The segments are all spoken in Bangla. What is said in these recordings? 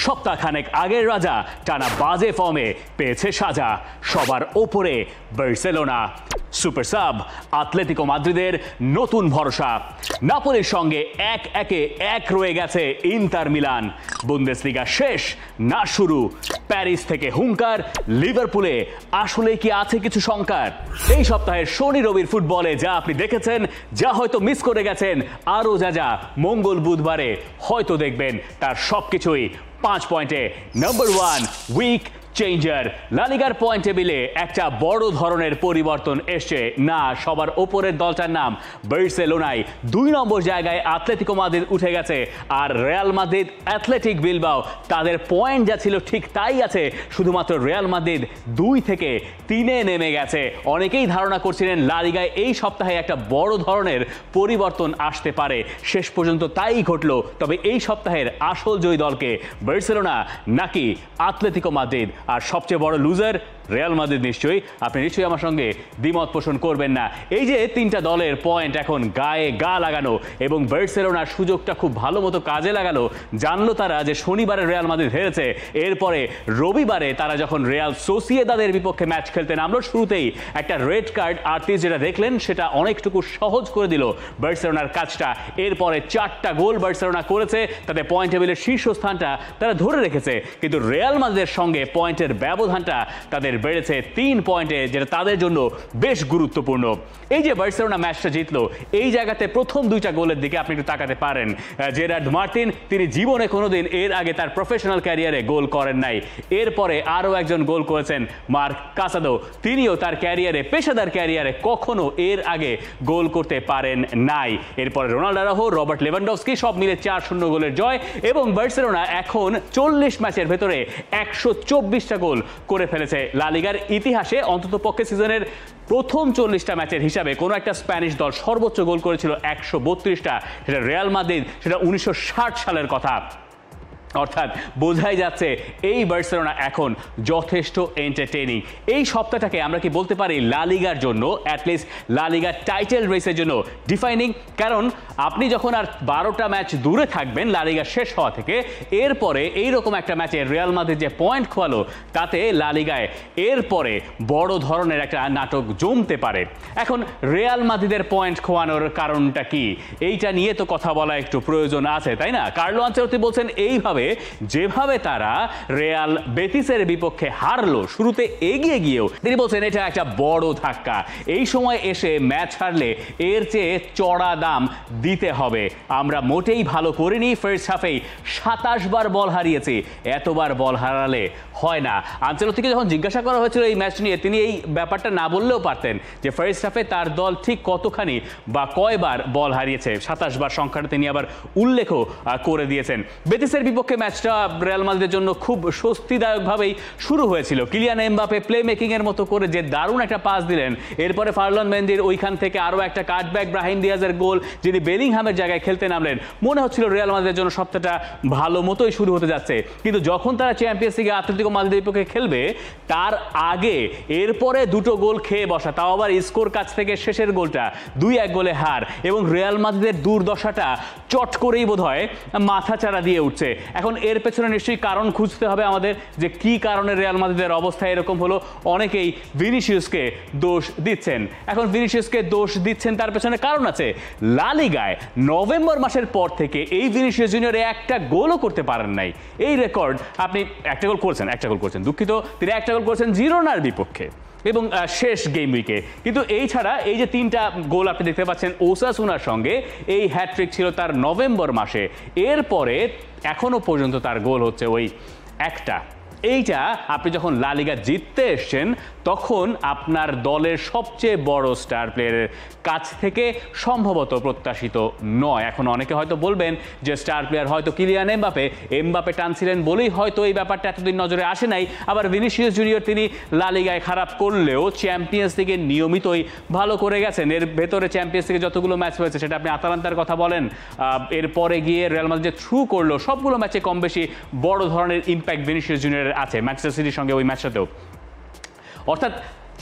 সপ্তাহখানেক আগের রাজা টানা বাজে ফর্মে পেয়েছে সাজা, সবার ওপরে বার্সেলোনা। সুপার সাব আতলেতিকো মাদ্রিদের নতুন ভরসা। নাপোলির সঙ্গে একে এক রয়ে গেছে ইন্টার মিলান। বুন্দেসলিগা শেষ না শুরু। প্যারিস থেকে হুঙ্কার, লিভারপুলে আসলে কি আছে কিছু শঙ্কার? এই সপ্তাহের শনি রবির ফুটবলে যা আপনি দেখেছেন, যা হয়তো মিস করে গেছেন, আরও যা মঙ্গল বুধবারে হয়তো দেখবেন, তার সবকিছুই 5 পয়েন্টে। নাম্বার 1 উইক চেঞ্জার। লা লিগার পয়েন্ট টেবিলে একটা বড় ধরনের পরিবর্তন এসছে। না, সবার ওপরের দলটার নাম বার্সেলোনায়। 2 নম্বর জায়গায় আতলেতিকো মাদ্রিদ উঠে গেছে, আর রিয়াল মাদ্রিদ, অ্যাথলেটিক বিলবাও তাদের পয়েন্ট যা ছিল ঠিক তাই আছে, শুধুমাত্র রিয়াল মাদ্রিদ 2 থেকে 3-এ নেমে গেছে। অনেকেই ধারণা করছিলেন লা লিগায় এই সপ্তাহে একটা বড় ধরনের পরিবর্তন আসতে পারে, শেষ পর্যন্ত তাই ঘটলো। তবে এই সপ্তাহের আসল জয়ী দলকে বার্সেলোনা নাকি আতলেতিকো মাদ্রিদ? আর সবচেয়ে বড় লুজার রিয়াল মাদ্রিদ নিশ্চয়ই। আপনি নিশ্চয়ই আমার সঙ্গে দ্বিমত পোষণ করবেন না। এই যে 3টা দলের পয়েন্ট এখন গায়ে গা লাগানো, এবং বার্সেলোনার সুযোগটা খুব ভালো মতো কাজে লাগালো। জানলো তারা যে শনিবারে রিয়াল মাদ্রিদ হেরেছে, এরপরে রবিবারে তারা যখন রিয়াল সোসিয়েদাদের বিপক্ষে ম্যাচ খেলতে নামলো, শুরুতেই একটা রেড কার্ড আর্টিস্ট যেটা দেখলেন সেটা অনেকটুকু সহজ করে দিল বার্সেলোনার কাজটা। এরপরে 4টা গোল বার্সেলোনা করেছে, তাতে পয়েন্ট টেবিলের শীর্ষস্থানটা তারা ধরে রেখেছে। কিন্তু রিয়াল মাদ্রিদের সঙ্গে পয়েন্টের ব্যবধানটা তাদের বেড়েছে 3 পয়েন্টে, যেটা তাদের জন্য বেশ গুরুত্বপূর্ণ। এই যে বার্সেলোনা ম্যাচটা জিতলো, এই জায়গাতে প্রথম 2টা গোলের দিকে আপনি একটু তাকাতে পারেন। জেরার্ড মার্টিন, তিনি জীবনে কোনোদিন এর আগে তার প্রফেশনাল ক্যারিয়ারে গোল করেন নাই। এরপরে আরও একজন গোল করেছেন মার্ক কাসাদো, তিনিও তার ক্যারিয়ারে, পেশাদার ক্যারিয়ারে কখনো এর আগে গোল করতে পারেন নাই। এরপরে রোনাল্ডো আরাউজো, রবার্ট লেভানডস্কি, সব মিলে 4-0 গোলের জয়, এবং বার্সেলোনা এখন 40 ম্যাচের ভেতরে 124টা গোল করে ফেলেছে। লা লিগার ইতিহাসে অন্ততপক্ষে সিজনের প্রথম 40টা ম্যাচের হিসাবে কোনো একটা স্প্যানিশ দল সর্বোচ্চ গোল করেছিল 132টা, সেটা রিয়াল মাদ্রিদ, সেটা 1960 সালের কথা। অর্থাৎ বোঝাই যাচ্ছে এই বার্সেলোনা এখন যথেষ্ট এন্টারটেইনিং। এই সপ্তাহটাকে আমরা কি বলতে পারি লা লিগার জন্য, অ্যাটলিস্ট লা লিগার টাইটেল রেসের জন্য ডিফাইনিং? কারণ আপনি যখন আর 12টা ম্যাচ দূরে থাকবেন লা লিগা শেষ হওয়া থেকে, এরপরে এইরকম একটা ম্যাচে রিয়াল মাদ্রিদ যে পয়েন্ট খোয়ালো, তাতে লা লিগায় এরপরে বড় ধরনের একটা নাটক জমতে পারে। এখন রিয়াল মাদ্রিদের পয়েন্ট খোয়ানোর কারণটা কি, এইটা নিয়ে তো কথা বলা একটু প্রয়োজন আছে, তাই না? কার্লো আনচেলত্তি বলছেন এইভাবে, যেভাবে তারা রিয়াল বেতিসের বিপক্ষে হারলো, শুরুতে এগিয়ে গিয়েও তিনি বলছেন এটা একটা বড় ধাক্কা। এই সময় এসে ম্যাচ হারলে এর চেয়ে চড়া দাম দিতে হবে। আমরা মোটেই ভালো করিনি, ফার্স্ট হাফেই 27 বার বল হারিয়েছি, এতবার বল হারালে হয় না। আনচেলত্তিকে যখন জিজ্ঞাসা করা হয়েছিল এই ম্যাচ নিয়ে, তিনি এই ব্যাপারটা না বললেও পারতেন যে ফার্স্ট হাফে তার দল ঠিক কতখানি বা কয়বার বল হারিয়েছে। 27 বার সংখ্যাটা তিনি আবার উল্লেখও করে দিয়েছেন। বেতিসের বিপক্ষে ম্যাচটা রিয়াল মাদ্রিদের জন্য খুব স্বস্তিদায়কভাবেই শুরু হয়েছিল। কিলিয়ান এমবাপে প্লে মেকিং এর মতো করে যে দারুণ একটা পাস দিলেন, এরপরে ফার্লান মেন্দির ওইখান থেকে আরও একটা কাটব্যাক, ব্রাহিম দিয়াজের গোল, যিনি বেলিংহামের জায়গায় খেলতে নামলেন। মনে হচ্ছিল রিয়াল মাদ্রিদের জন্য সপ্তাহটা ভালো মতোই শুরু হতে যাচ্ছে। কিন্তু যখন তারা চ্যাম্পিয়ন্স লিগে আতলেতিকো মাদ্রিদের বিপক্ষে খেলবে, তার আগে এরপরে 2টো গোল খেয়ে বসা, তাও আবার স্কোর কাছ থেকে শেষের গোলটা 2-1 গোলে হার, এবং রিয়াল মাদ্রিদের দুর্দশাটা চট করেই বোধহয় মাথাচাড়া দিয়ে উঠছে। এখন এর পেছনে নিশ্চয়ই কারণ খুঁজতে হবে আমাদের, যে কি কারণে রিয়াল মাদ্রিদের অবস্থা এরকম হলো। অনেকেই ভিনিসিয়াসকে দোষ দিচ্ছেন। এখন ভিনিসিয়াসকে দোষ দিচ্ছেন, তার পেছনে কারণ আছে। লা লিগায় নভেম্বর মাসের পর থেকে এই ভিনিসিয়াস জুনিয়র একটা গোলও করতে পারেন নাই। এই রেকর্ড, আপনি একটা গোল করেছেন, দুঃখিত, তিনি একটা গোল করেছেন জিরোনার বিপক্ষে এবং শেষ গেম উইকে। কিন্তু এই ছাড়া এই যে 3টা গোল আপনি দেখতে পাচ্ছেন ওসাসুনার সঙ্গে, এই হ্যাটট্রিক ছিল তার নভেম্বর মাসে। এরপরে এখনো পর্যন্ত তার গোল হচ্ছে ওই একটা। এইটা আপনি যখন লা লিগা জিততে এসছেন, তখন আপনার দলের সবচেয়ে বড় স্টার প্লেয়ারের কাছ থেকে সম্ভবত প্রত্যাশিত নয়। এখন অনেকে হয়তো বলবেন যে স্টার প্লেয়ার হয়তো কিলিয়ান এমবাপে টানছিলেন বলেই হয়তো এই ব্যাপারটা এতদিন নজরে আসে নাই। আবার ভিনিসিয়াস জুনিয়র, তিনি লা লিগায় খারাপ করলেও চ্যাম্পিয়ন্স লিগে নিয়মিতই ভালো করে গেছেন। এর ভেতরে চ্যাম্পিয়ন্স লিগে যতগুলো ম্যাচ হয়েছে, সেটা আপনি আতালান্তার কথা বলেন, এরপরে গিয়ে রিয়াল মাদ্রিদ যে থ্রু করলো, সবগুলো ম্যাচে কম বেশি বড় ধরনের ইম্প্যাক্ট ভিনিসিয়াস জুনিয়রের আছে, ম্যানচেস্টার সিটির সঙ্গে ওই ম্যাচটাতেও। অর্থাৎ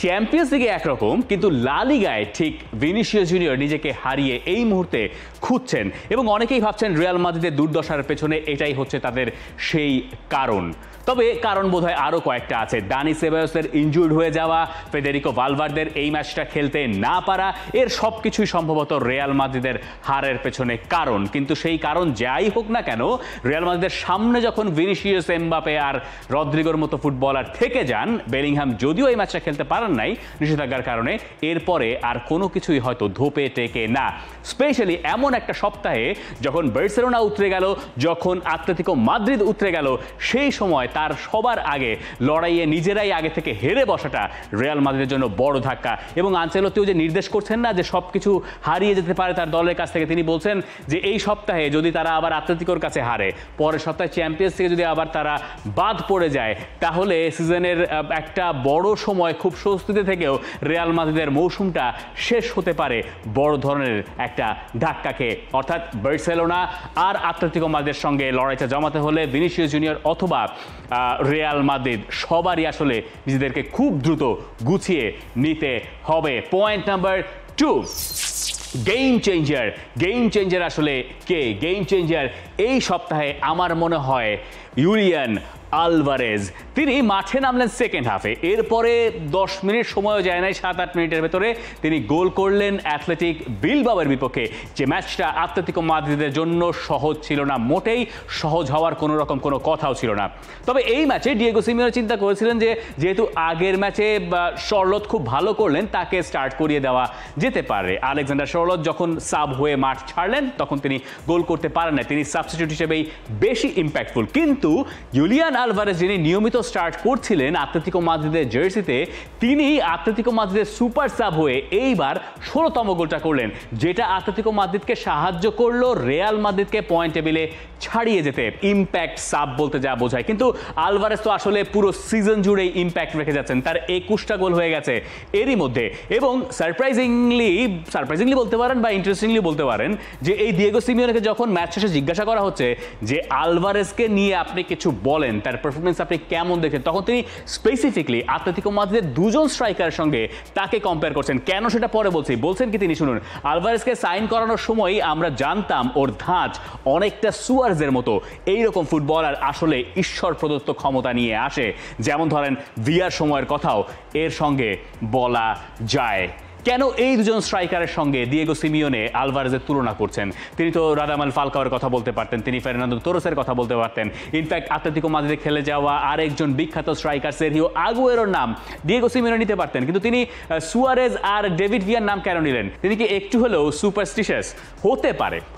চ্যাম্পিয়ন্স লিগে একরকম, কিন্তু লা লিগায় ঠিক ভিনিসিয়াস জুনিয়র নিজেকে হারিয়ে এই মুহূর্তে খুঁজছেন এবং অনেকেই ভাবছেন রিয়াল মাদ্রিদের দুর্দশার পেছনে এটাই হচ্ছে তাদের সেই কারণ। তবে কারণ বোধহয় আরও কয়েকটা আছে। দানি সেবায়োসের ইনজুর্ড হয়ে যাওয়া, ফেদেরিকো ভালভার্দের এই ম্যাচটা খেলতে না পারা, এর সব কিছুই সম্ভবত রিয়াল মাদ্রিদের হারের পেছনে কারণ। কিন্তু সেই কারণ যাই হোক না কেন, রিয়াল মাদ্রিদের সামনে যখন ভিনিসিয়াস, এমবাপে আর রদ্রিগোর মতো ফুটবলার থেকে যান, বেলিংহাম যদিও এই ম্যাচটা খেলতে পারেন নাই নিষেধাজ্ঞার কারণে, এরপরে আর কোনো কিছুই হয়তো ধোপে টেকে না। স্পেশালি এমন একটা সপ্তাহে যখন বার্সেলোনা উতরে গেল, যখন আতলেতিকো মাদ্রিদ উতরে গেল, সেই সময় তার সবার আগে লড়াইয়ে নিজেরাই আগে থেকে হেরে বসাটা রিয়াল মাদ্রিদের জন্য বড় ধাক্কা। এবং আনচেলত্তিও যে নির্দেশ করছেন না যে সব কিছু হারিয়ে যেতে পারে তার দলের কাছ থেকে, তিনি বলছেন যে এই সপ্তাহে যদি তারা আবার আতলেতিকোর কাছে হারে, পরের সপ্তাহে চ্যাম্পিয়ন্স থেকে যদি আবার তারা বাদ পড়ে যায়, তাহলে সিজনের একটা বড় সময় খুব স্বস্তিতে থেকেও রিয়াল মাদ্রিদের মৌসুমটা শেষ হতে পারে বড় ধরনের একটা ধাক্কাকে। অর্থাৎ বার্সেলোনা আর আতলেতিকো মাদ্রিদের সঙ্গে লড়াইটা জমাতে হলে ভিনিসিয়াস জুনিয়র অথবা রিয়াল মাদ্রিদ সবারই আসলে নিজেদেরকে খুব দ্রুত গুছিয়ে নিতে হবে। Point number 2, game changer. Game changer আসলে কে? গেম চেঞ্জার এই সপ্তাহে আমার মনে হয় ইউলিয়ান আলভারেজ। তিনি মাঠে নামলেন সেকেন্ড হাফে, এরপরে 10 মিনিট সময়ও যায় নাই, 7-8 মিনিটের ভেতরে তিনি গোল করলেন অ্যাথলেটিক বিলবাওয়ের বিপক্ষে, যে ম্যাচটা আতলেতিকো মাদ্রিদের জন্য সহজ ছিল না, মোটেই সহজ হওয়ার কোনো কথাও ছিল না। তবে এই ম্যাচে ডিয়েগো সিমিওনে চিন্তা করেছিলেন যে যেহেতু আগের ম্যাচে শর্লট খুব ভালো করলেন, তাকে স্টার্ট করিয়ে দেওয়া যেতে পারে। আলেকজান্ডার শর্লট যখন সাব হয়ে মাঠ ছাড়লেন তখন তিনি গোল করতে পারেন না, তিনি সাবস্টিটিউট হিসেবেই বেশি ইম্প্যাক্টফুল। কিন্তু ইউলিয়ান আলভারেজ যিনি নিয়মিত স্টার্ট করছিলেন আতলেতিকো মাদ্রিদের জার্সিতে, তিনি আতলেতিকো মাদ্রিদের সুপার সাব হয়ে এইবার 16তম গোলটা করলেন, যেটা আতলেতিকো মাদ্রিদকে সাহায্য করলো রিয়াল মাদ্রিদকে পয়েন্ট টেবিলে ছাড়িয়ে যেতে। ইম্প্যাক্ট সাব বলতে যা বোঝায়, কিন্তু আলভারেজ তো আসলে পুরো সিজন জুড়েই ইম্প্যাক্ট রেখে যাচ্ছেন, তার 21টা গোল হয়ে গেছে এরই মধ্যে। এবং সারপ্রাইজিংলি বলতে পারেন বা ইন্টারেস্টিংলি বলতে পারেন যে এই ডিয়েগো সিমিওনেকে যখন ম্যাচ শেষে জিজ্ঞাসা করা হচ্ছে যে আলভারেজকে নিয়ে আপনি কিছু বলেন, তার পারফরমেন্স আপনি কেমন দেখেন, তখন তিনি স্পেসিফিকলি আতলেতিকো মাদ্রিদের দুজন স্ট্রাইকারের সঙ্গে তাকে কম্পেয়ার করছেন। কেন সেটা পরে বলছেন কি তিনি শুনুন। আলভারেজকে সাইন করানোর সময় আমরা জানতাম ওর ধাঁচ অনেকটা সুয়ারেজের মতো, এইরকম ফুটবলার আসলে ঈশ্বর প্রদত্ত ক্ষমতা নিয়ে আসে, যেমন ধরেন ভিয়ার সময়ের কথাও এর সঙ্গে বলা যায়। কেন এই দুজন স্ট্রাইকারের সঙ্গে ডিয়েগো সিমিওনে আলভারেজের তুলনা করছেন? তিনি তো রাদামেল ফালকাওয়ের কথা বলতে পারতেন, তিনি ফার্নান্দো তোরেসের কথা বলতে পারতেন, ইনফ্যাক্ট আতলেতিকো মাদ্রিদে খেলে যাওয়া আরেকজন বিখ্যাত স্ট্রাইকার সেরহিও আগুয়েরোর নাম ডিয়েগো সিমিওনে নিতে পারতেন, কিন্তু তিনি সুয়ারেজ আর ডেভিড ভিয়ার নাম কেন নিলেন? তিনি কি একটু হলেও সুপারস্টিশিয়াস?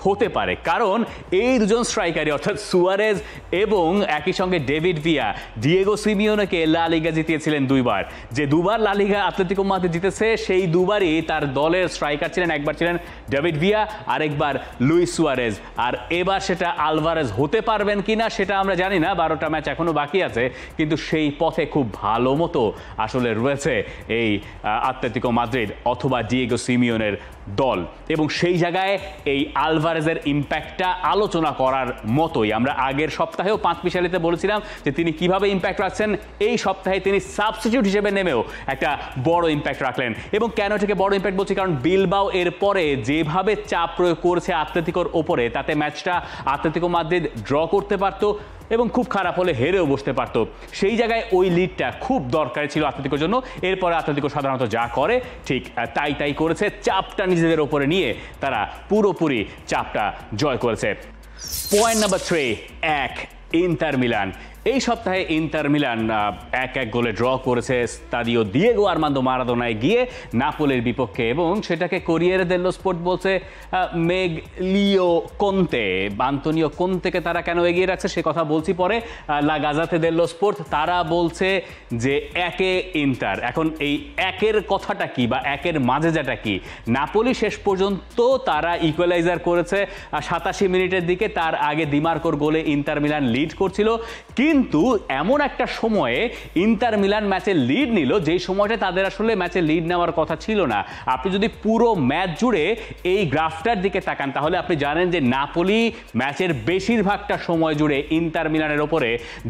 হতে পারে, কারণ এই দুজন স্ট্রাইকারই অর্থাৎ সুয়ারেজ এবং একই সঙ্গে ডেভিড ভিয়া ডিয়েগো সিমিওনেকে লা লিগা জিতিয়েছিলেন 2বার। যে 2বার লা লিগা আতলেতিকো মাদ্রিদ জিতেছে, সেই 2বার তার দলের স্ট্রাইকার ছিলেন, একবার ছিলেন ডেভিড ভিয়া, আরেকবার লুইস সুয়ারেজ। আর এবার সেটা আলভারেজ হতে পারবেন কিনা সেটা আমরা জানি না, 12টা ম্যাচ এখনো বাকি আছে, কিন্তু সেই পথে খুব ভালো মতো আসলে রয়েছে এই আতলেতিকো মাদ্রিদ অথবা ডিয়েগো সিমিওনের দল। এবং সেই জায়গায় এই আলভারেজের ইম্প্যাক্টটা আলোচনা করার মতোই। আমরা আগের সপ্তাহেও 5 মিশালিতে বলেছিলাম যে তিনি কিভাবে ইম্প্যাক্ট রাখছেন, এই সপ্তাহে তিনি সাবস্টিটিউট হিসেবে নেমেও একটা বড় ইম্প্যাক্ট রাখলেন। এবং কেন এটাকে বড় ইম্প্যাক্ট বলছি, কারণ বিলবাও এর পরে যেভাবে চাপ প্রয়োগ করেছে আতলেতিকোর ওপরে, তাতে ম্যাচটা আতলেতিকো মাদ্রিদ ড্র করতে পারতো এবং খুব খারাপ হলে হেরেও বসতে পারতো। সেই জায়গায় ওই লিডটা খুব দরকারি ছিল আতলেতিকোর জন্য। এরপরে আতলেতিকো সাধারণত যা করে ঠিক তাই করেছে, চাপটা নিজেদের ওপরে নিয়ে তারা পুরোপুরি চাপটা জয় করেছে। Point number 3, inter Milan. এই সপ্তাহে ইন্টার মিলান 1-1 গোলে ড্র করেছে স্তাদিও দিয়েগো আর্মান্দো মারাদোনায় গিয়ে নাপোলির বিপক্ষে, এবং সেটাকে কোরিয়েরে দেল্লো স্পোর্ট বলছে মেগলিও কোন্তে, আন্তোনিও কোন্তেকে তারা কেন এগিয়ে রাখছে সে কথা বলছি পরে। লা গাজাতে দেল্লো স্পোর্ট তারা বলছে যে 1-এ ইন্টার। এখন এই 1-এর কথাটা কি বা 1-এর মাঝেজাটা কি? নাপোলি শেষ পর্যন্ত তারা ইকুয়ালাইজার করেছে 87 মিনিটের দিকে, তার আগে দিমার্কোর গোলে ইন্টার মিলান লিড করছিল, কিন্তু কিন্তু এমন একটা সময়ে ইন্টার মিলান ম্যাচে লিড নিল যেই সময়টা তাদের আসলে ম্যাচে লিড নেওয়ার কথা ছিল না। আপনি যদি পুরো ম্যাচ জুড়ে এই গ্রাফটার দিকে তাকান তাহলে আপনি জানেন যে নাপোলি ম্যাচের বেশিরভাগটা সময় জুড়ে ইন্টার মিলানের ওপরে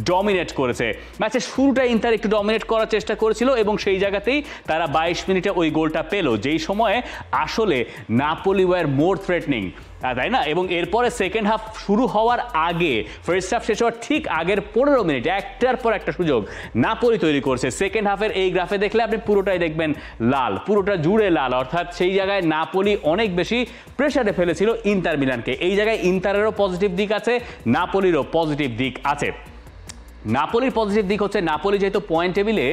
ডমিনেট করেছে। ম্যাচের শুরুটা ইন্টার একটু ডমিনেট করার চেষ্টা করেছিল এবং সেই জায়গাতেই তারা 22 মিনিটে ওই গোলটা পেল, যেই সময়ে আসলে নাপোলি ওয়ার মোর থ্রেটনিং, তাই না? এবং এরপরে সেকেন্ড হাফ শুরু হওয়ার আগে, ফার্স্ট হাফ শেষ হওয়ার ঠিক আগের 15 মিনিট একটার পর একটা সুযোগ নাপোলি তৈরি করছে। সেকেন্ড হাফের এই গ্রাফে দেখলে আপনি পুরোটাই দেখবেন লাল, পুরোটা জুড়ে লাল, অর্থাৎ সেই জায়গায় নাপোলি অনেক বেশি প্রেসারে ফেলেছিল ইন্টার মিলানকে। এই জায়গায় ইন্টারেরও পজিটিভ দিক আছে, নাপোলিরও পজিটিভ দিক আছে। নাপোলির পজিটিভ দিক হচ্ছে নাপোলি যেহেতু পয়েন্ট টেবিলে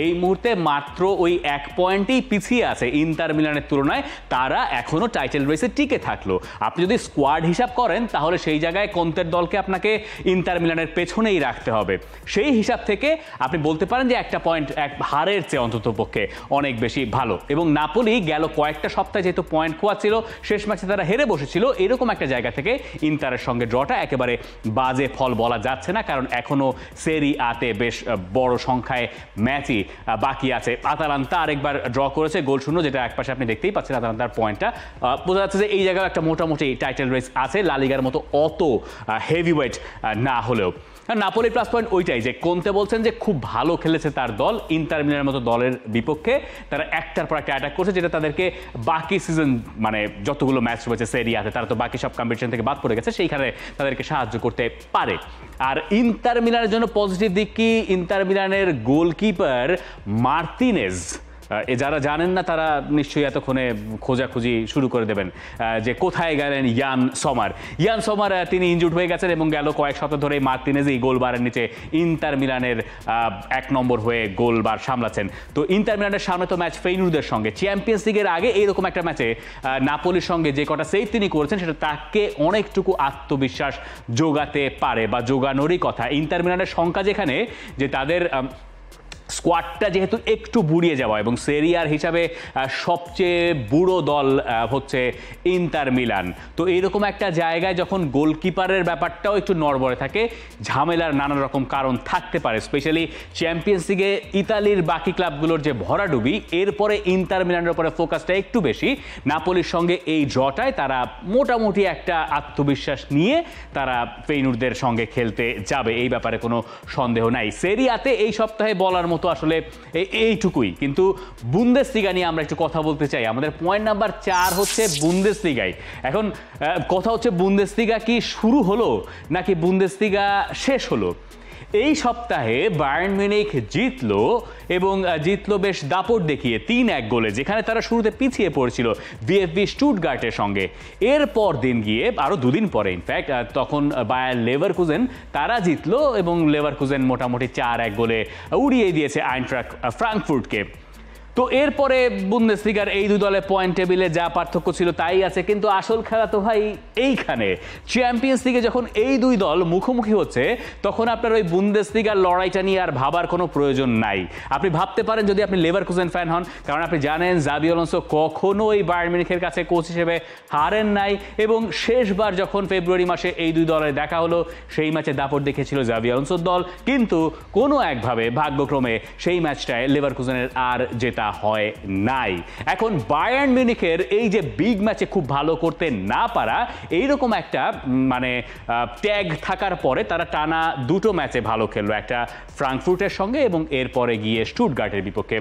এই মুহূর্তে মাত্র ওই 1 পয়েন্টেই পিছিয়ে আছে ইন্টার মিলানের তুলনায়, তারা এখনও টাইটেল রেসে টিকে থাকলো। আপনি যদি স্কোয়াড হিসাব করেন তাহলে সেই জায়গায় কোন্তের দলকে আপনাকে ইন্টার মিলানের পেছনেই রাখতে হবে। সেই হিসাব থেকে আপনি বলতে পারেন যে একটা পয়েন্ট এক হারের চেয়ে অন্তত পক্ষে অনেক বেশি ভালো। এবং নাপোলি গেল কয়েকটা সপ্তাহে যেহেতু পয়েন্ট খোয়াচ্ছিল, শেষ ম্যাচে তারা হেরে বসেছিল, এরকম একটা জায়গা থেকে ইন্টারের সঙ্গে ড্রটা একেবারে বাজে ফল বলা যাচ্ছে না, কারণ এখনও সেরি আতে বেশ বড় সংখ্যায় ম্যাচই বাকি আছে। আতালান্তা আরেকবার ড্র করেছে গোল শূন্য, যেটা একপাশে আপনি দেখতেই পাচ্ছেন আতালান্তার পয়েন্টটা। বোঝা যাচ্ছে যে এই জায়গায় একটা মোটামুটি টাইটেল রেস আছে, লা লিগার মতো অত হেভিওয়েট না হলেও। নাপোলির প্লাস পয়েন্ট ওইটাই যে কোন্তে বলছেন যে খুব ভালো খেলেছে তার দল ইন্টার মিলানের মতো দলের বিপক্ষে, তারা একটার পর একটা অ্যাটাক করছে, যেটা তাদেরকে বাকি সিজন মানে যতগুলো ম্যাচ রয়েছে সেরিয়াতে, তারা তো বাকি সব কম্পিটিশন থেকে বাদ পড়ে গেছে, সেইখানে তাদেরকে সাহায্য করতে পারে। আর ইন্টার মিলানের জন্য পজিটিভ দিক কি, ইন্টার মিলানের গোলকিপার মার্তিনেজ, যারা জানেন না তারা নিশ্চয়ই এতক্ষণে খোঁজাখুঁজি শুরু করে দেবেন যে কোথায় গেলেন ইয়ান সমার। তিনি ইনজুর্ড হয়ে গেছেন এবং গেল কয়েক সপ্তাহ ধরে মার্তিনেজই গোলবারের নিচে ইন্টার মিলানের 1 নম্বর হয়ে গোলবার সামলাচ্ছেন। তো ইন্টার মিলানের সামনে তো ম্যাচ ফেইনুর্দের সঙ্গে, চ্যাম্পিয়ন্স লিগের আগে এইরকম একটা ম্যাচে নাপোলির সঙ্গে যে কটা সেভ তিনি করেছেন সেটা তাকে অনেকটুকু আত্মবিশ্বাস যোগাতে পারে বা যোগানোরই কথা। ইন্টার মিলানের সংখ্যা যেখানে যে তাদের স্কোয়াডটা যেহেতু একটু বুড়িয়ে যাওয়া এবং সেরিয়ার হিসাবে সবচেয়ে বুড়ো দল হচ্ছে ইন্টার মিলান, তো এইরকম একটা জায়গায় যখন গোলকিপারের ব্যাপারটাও একটু নড়বড়ে থাকে, ঝামেলার নানা রকম কারণ থাকতে পারে। স্পেশালি চ্যাম্পিয়ন্স লিগে ইতালির বাকি ক্লাবগুলোর যে ভরাডুবি, এরপরে ইন্টার মিলানের উপরে ফোকাসটা একটু বেশি। নাপোলির সঙ্গে এই ড্রটায় তারা মোটামুটি একটা আত্মবিশ্বাস নিয়ে তারা ফেইনুর্দের সঙ্গে খেলতে যাবে, এই ব্যাপারে কোনো সন্দেহ নাই। সেরিয়াতে এই সপ্তাহে বলার মতো আসলে এইটুকুই। কিন্তু বুন্দেসলিগা নিয়ে আমরা একটু কথা বলতে চাই। আমাদের পয়েন্ট নাম্বার 4 হচ্ছে বুন্দেসলিগায়। এখন কথা হচ্ছে বুন্দেসলিগা কি শুরু হলো নাকি বুন্দেসলিগা শেষ হলো? এই সপ্তাহে বায়ার্ন মিউনিখ জিতলো এবং জিতলো বেশ দাপট দেখিয়ে 3-1 গোলে, যেখানে তারা শুরুতে পিছিয়ে পড়েছিল ভিএফবি স্টুটগার্টের সঙ্গে। এরপর দিন গিয়ে আরও 2 দিন পরে ইনফ্যাক্ট তখন বায়ার লেভারকুজেন তারা জিতলো এবং লেভারকুজেন মোটামুটি 4-1 গোলে উড়িয়ে দিয়েছে আইনট্রাক্ট ফ্রাঙ্কফুর্টকে। তো এরপরে বুন্দেসলিগার এই দুই দলের পয়েন্ট টেবিলে যা পার্থক্য ছিল তাই আছে, কিন্তু আসল খেলা তো ভাই এইখানে। চ্যাম্পিয়ন্স লিগে যখন এই দুই দল মুখোমুখি হচ্ছে তখন আপনার ওই বুন্দেসলিগার লড়াইটা নিয়ে আর ভাবার কোনো প্রয়োজন নাই। আপনি ভাবতে পারেন যদি আপনি লেভারকুজেন ফ্যান হন, কারণ আপনি জানেন জাবি আলোনসো কখনো এই বায়ার্ন মিউনিখের কাছে কোচ হিসেবে হারেন নাই এবং শেষবার যখন ফেব্রুয়ারি মাসে এই দুই দলের দেখা হলো সেই ম্যাচে দাপট দেখেছিল জাবি আলোনসোর দল, কিন্তু কোনো একভাবে ভাগ্যক্রমে সেই ম্যাচটায় লেভারকুজেনের আর জেতা হয় নাই। এখন বায়ার্ন মিউনিখের এই যে বিগ ম্যাচে খুব ভালো করতে না পারা, এইরকম একটা মানে ট্যাগ থাকার পরে তারা টানা 2টো ম্যাচে ভালো খেললো, একটা ফ্রাঙ্কফুর্টের সঙ্গে এবং এরপরে গিয়ে স্টুটগার্টের বিপক্ষে।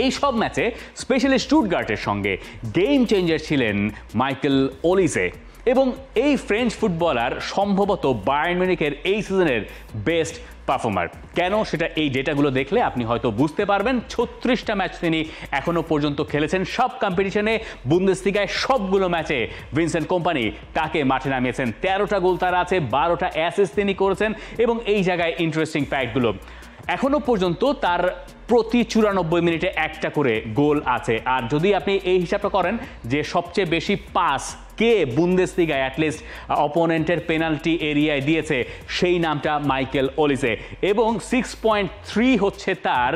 এই সব ম্যাচে স্পেশালি স্টুটগার্টের সঙ্গে গেম চেঞ্জার ছিলেন মাইকেল ওলিসে এবং এই ফ্রেঞ্চ ফুটবলার সম্ভবত বায়ার্ন মিউনিখের এই সিজনের বেস্ট পারফর্মার। কেন সেটা এই ডেটাগুলো দেখলে আপনি হয়তো বুঝতে পারবেন। 36টা ম্যাচ তিনি এখনো পর্যন্ত খেলেছেন সব কম্পিটিশনে, বুন্দেসলিগায় সবগুলো ম্যাচে ভিনসেন্ট কোম্পানি তাকে মাঠে নামিয়েছেন। 13টা গোল তার আছে, 12টা অ্যাসিস্ট তিনি করেছেন এবং এই জায়গায় ইন্টারেস্টিং ফ্যাক্টগুলো এখনো পর্যন্ত তার প্রতি 94 মিনিটে একটা করে গোল আছে। আর যদি আপনি এই হিসাবটা করেন যে সবচেয়ে বেশি পাস কে বুন্দেসলিগায় অ্যাটলিস্ট অপোনেন্টের পেনাল্টি এরিয়ায় দিয়েছে, সেই নামটা মাইকেল ওলিসে এবং 6.3 হচ্ছে তার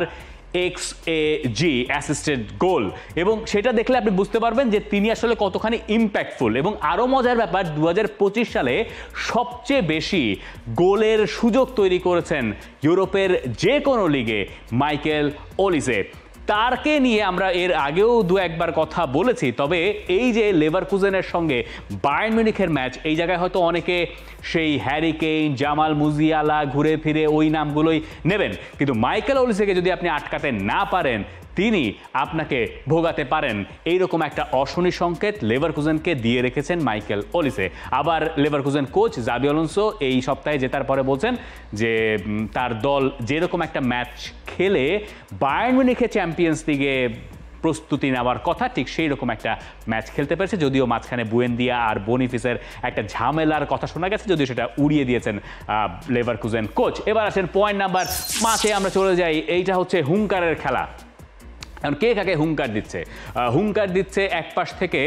XAG অ্যাসিস্টেড গোল, এবং সেটা দেখলে আপনি বুঝতে পারবেন যে তিনি আসলে কতখানি ইম্প্যাক্টফুল। এবং আরও মজার ব্যাপার, 2025 সালে সবচেয়ে বেশি গোলের সুযোগ তৈরি করেছেন ইউরোপের যে কোনো লিগে মাইকেল ওলিসে। তারকে নিয়ে আমরা এর আগেও দু একবার কথা বলেছি, তবে এই যে লেভারকুজেনের সঙ্গে বায়ার্ন মিউনিখের ম্যাচ, এই জায়গায় হয়তো অনেকে সেই হ্যারি কেইন, জামাল মুজিয়ালা ঘুরে ফিরে ওই নামগুলোই নেবেন, কিন্তু মাইকেল ওলিসেকে যদি আপনি আটকাতে না পারেন, তিনি আপনাকে ভোগাতে পারেন। এইরকম একটা অশনি সংকেত লেভারকুজেনকে দিয়ে রেখেছেন মাইকেল ওলিসে। আবার লেভারকুজেন কোচ জাবি আলোনসো এই সপ্তাহে জেতার পরে বলছেন যে তার দল যেরকম একটা ম্যাচ খেলে বায়ার্ন মিউনিখে চ্যাম্পিয়ন্স লিগে প্রস্তুতি নেওয়ার কথা, ঠিক সেই রকম একটা ম্যাচ খেলতে পেরেছে। যদিও মাঝখানে বুয়েন্দিয়া আর বনিফিসের একটা ঝামেলার কথা শোনা গেছে, যদিও সেটা উড়িয়ে দিয়েছেন লেভারকুজেন কোচ। এবার আসেন পয়েন্ট নাম্বার 5-এ আমরা চলে যাই। এইটা হচ্ছে হুঙ্কারের খেলা। এখন কে কাকে হুঙ্কার দিচ্ছে? হুঙ্কার দিচ্ছে এক পাশ থেকে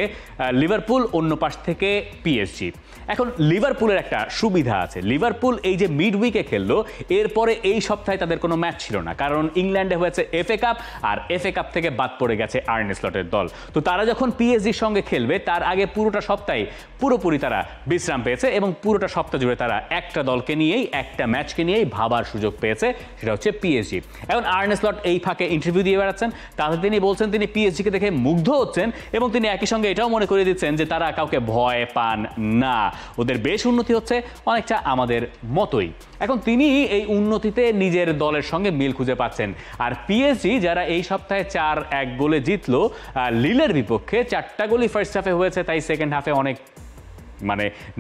লিভারপুল, অন্য পাশ থেকে পিএসজি। এখন লিভারপুলের একটা সুবিধা আছে, লিভারপুল এই যে মিড উইকে খেললো, এরপরে এই সপ্তাহে তাদের কোনো ম্যাচ ছিল না, কারণ ইংল্যান্ডে হয়েছে এফএ কাপ, আর এফএ কাপ থেকে বাদ পড়ে গেছে আর্নে স্লটের দল। তো তারা যখন পিএসজির সঙ্গে খেলবে, তার আগে পুরোটা সপ্তাহে পুরোপুরি তারা বিশ্রাম পেয়েছে, এবং পুরোটা সপ্তাহ জুড়ে তারা একটা দলকে নিয়েই, একটা ম্যাচকে নিয়েই ভাবার সুযোগ পেয়েছে, সেটা হচ্ছে পিএসজি। এখন আর্নে স্লট এই ফাঁকে ইন্টারভিউ দিয়ে বেড়াচ্ছেন, তাতে তিনি বলছেন তিনি পিএসজিকে দেখে মুগ্ধ হচ্ছেন, এবং তিনি একই সঙ্গে এটাও মনে করে দিচ্ছেন যে তারা কাউকে ভয় পান না, ওদের বেশ উন্নতি হচ্ছে, অনেকটা আমাদের মতোই। এখন তিনি এই উন্নতিতে নিজের দলের সঙ্গে মিল খুঁজে পাচ্ছেন। আর পিএসজি যারা এই সপ্তাহে 4-1 গোলে জিতলো লিলের বিপক্ষে, 4টা গোলই ফার্স্ট হাফে হয়েছে, তাই সেকেন্ড হাফে অনেক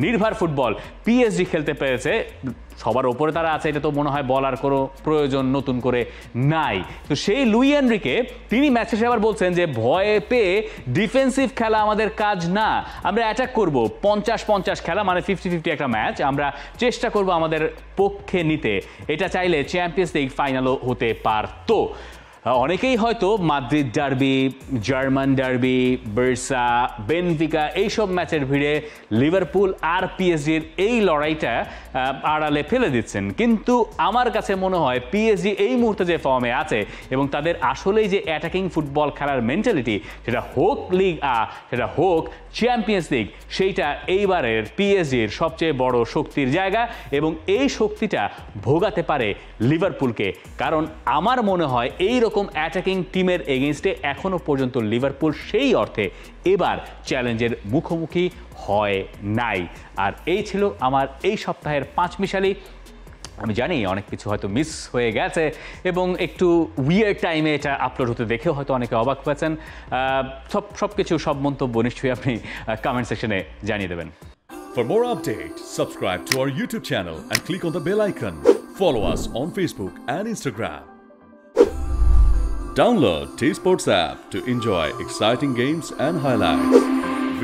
নির্ভর ফুটবল পিএসজি খেলতে পেরেছে। সবার ওপরে তারা আছে, এটা তো মনে হয় বলার কোনো প্রয়োজন নতুন করে নাই। তো সেই লুই এনরিকে তিনি ম্যাচ শেষে আবার বলছেন যে ভয়ে পেয়ে ডিফেন্সিভ খেলা আমাদের কাজ না, আমরা অ্যাটাক করব। 50-50 খেলা, মানে 50-50 একটা ম্যাচ আমরা চেষ্টা করব আমাদের পক্ষে নিতে। এটা চাইলে চ্যাম্পিয়ন্স লিগ ফাইনালও হতে পারতো। অনেকেই হয়তো Madrid derby, German derby, Barca, Benfica এইসব ম্যাচের ভিড়ে লিভারপুল আর পিএসজির এই লড়াইটা আড়ালে ফেলে দিচ্ছেন, কিন্তু আমার কাছে মনে হয় পিএসজি এই মুহূর্তে যে ফর্মে আছে, এবং তাদের আসলেই যে অ্যাটাকিং ফুটবল খেলার মেন্টালিটি, সেটা হোক লিগ সেটা হোক চ্যাম্পিয়ন্স লিগ, সেইটা এইবারের পিএসজির সবচেয়ে বড় শক্তির জায়গা, এবং এই শক্তিটা ভোগাতে পারে লিভারপুলকে। কারণ আমার মনে হয় এই রকম অ্যাটাকিং টিমের এগেইনস্টে এখনো পর্যন্ত লিভারপুল সেই অর্থে এবার চ্যালেঞ্জের মুখোমুখি হয় নাই। আর এই ছিল আমার এই সপ্তাহের পাঁচমিশালি। আমি জানি অনেক কিছু হয়তো মিস হয়ে গেছে, এবং একটু উইয়ার্ড টাইমে এটা আপলোড হতে দেখেও হয়তো অনেকে অবাক হয়েছেন। সব মন্তব্য নিশ্চয়ই আপনি কমেন্ট সেকশনে জানিয়ে দেবেন। For more updates, subscribe to our YouTube channel and click on the bell icon. Follow us on Facebook and Instagram. Download T-Sports app to enjoy exciting games and highlights.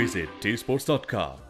Visit tsports.com.